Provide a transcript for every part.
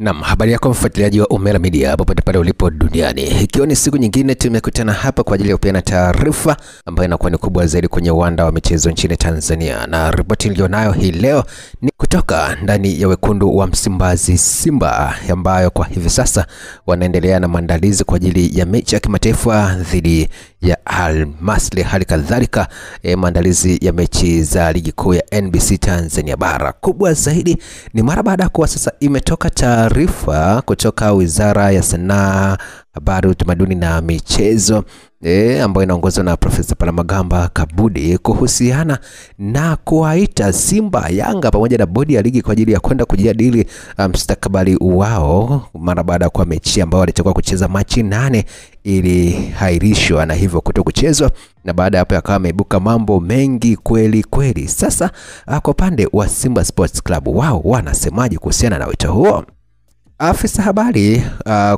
Naam, habari yako mfuatiliaji wa Umela Media popote pale ulipo duniani. Ikiwa ni siku nyingine tumekutana hapa kwa ajili ya kupeana taarifa ambayo inakuwa ni kubwa zaidi kwenye uwanda wa michezo nchini Tanzania. Na ripoti nilionayo hii leo ni kutoka ndani ya wekundu wa Msimbazi Simba, ambayo kwa hivi sasa wanaendelea na maandalizi kwa ajili ya mechi ya kimataifa dhidi ya Al Masry, hali kadhalika maandalizi ya mechi za ligi kuu ya NBC Tanzania bara. Kubwa zaidi ni mara baada kwa sasa imetoka taarifa kutoka Wizara ya Sanaa, Habari, Utamaduni na Michezo ambayo inaongozwa na Profesa Palamagamba Kabudi kuhusiana na kuwaita Simba, Yanga pamoja na bodi ya ligi kwa ajili ya kwenda kujadili mustakabali wao mara baada kwa mechi ambayo walitakiwa kucheza Machi 8 ilihairishwa na hivyo kutokuchezwa, na baada hapo yakawa ameibuka mambo mengi kweli kweli. Sasa kwa upande wa Simba Sports Club, wao wanasemaje kuhusiana na wito huo? Afisa habari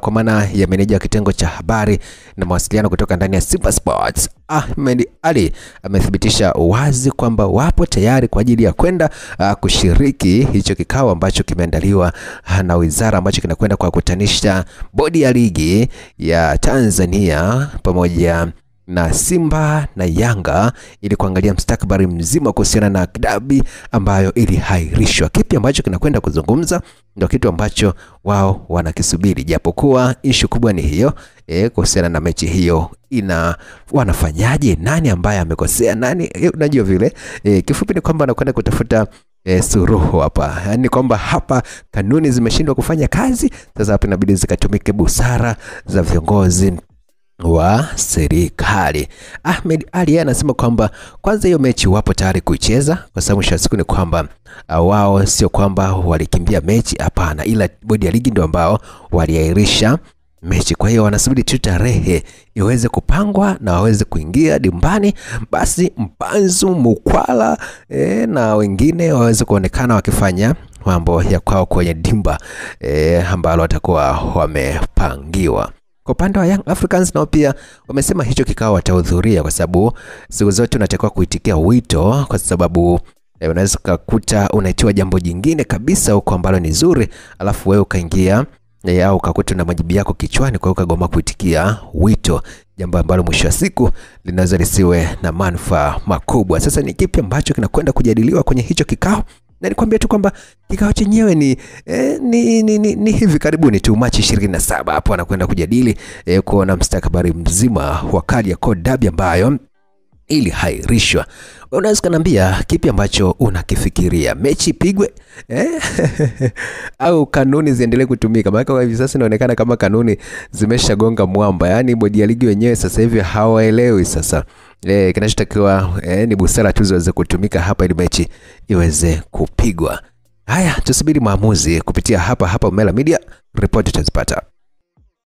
kwa maana ya meneja wa kitengo cha habari na mawasiliano kutoka ndani ya Simba Sports, Ahmed Ali, amethibitisha wazi kwamba wapo tayari kwa ajili ya kwenda kushiriki hicho kikao ambacho kimeandaliwa na wizara, ambacho kinakwenda kwa kukutanisha bodi ya ligi ya Tanzania pamoja na Simba na Yanga ili kuangalia mustakabali mzima kuhusiana na dabi ambayo ilihairishwa. Kipi ambacho kinakwenda kuzungumza ndio kitu ambacho wao wanakisubiri, japokuwa issue kubwa ni hiyo kuhusiana na mechi hiyo, wanafanyaje, nani ambaye amekosea nani, unajua vile kifupi ni kwamba anakwenda kutafuta suruhu hapa, yani kwamba hapa kanuni zimeshindwa kufanya kazi. Sasa hapa inabidi zikatumike busara za viongozi wa serikali. Ahmed Ali anasema kwamba kwanza hiyo mechi wapo tayari kuicheza, kwa sababu mwisho wa siku ni kwamba wao sio kwamba walikimbia mechi, hapana, ila bodi ya ligi ndio ambao waliahirisha mechi. Kwa hiyo wanasubiri tu tarehe iweze kupangwa na waweze kuingia dimbani, basi Mpanzu, Mukwala na wengine waweze kuonekana wakifanya mambo ya kwao kwenye dimba ambalo watakuwa wamepangiwa. Kwa upande wa Young Africans nao pia wamesema hicho kikao watahudhuria, kwa sababu siku zote unatakiwa kuitikia wito, kwa sababu unaweza kukuta unaitiwa jambo jingine kabisa huko ambalo ni zuri, alafu wewe ukaingia au ukakuta na majibu yako kichwani, kwa hiyo ukagoma kuitikia wito, jambo ambalo mwisho wa siku linaweza lisiwe na manufaa makubwa. Sasa ni kipi ambacho kinakwenda kujadiliwa kwenye hicho kikao? Na nikwambia tu kwamba kikao chenyewe ni hivi karibuni tu, Machi 27 hapo anakwenda kujadili kuona mustakabali mzima wa Kariakoo Derby ambayo ilihairishwa. Unaweza kuniambia kipi ambacho unakifikiria, mechi pigwe au kanuni ziendelee kutumika? Maana kwa hivi sasa inaonekana kama kanuni zimeshagonga mwamba, yani bodi ya ligi wenyewe sasa hivi hawaelewi sasa kinachotakiwa ni busara tu ziweze kutumika hapa ili mechi iweze kupigwa. Haya, tusubiri maamuzi kupitia hapa Umela Media, report tutazipata.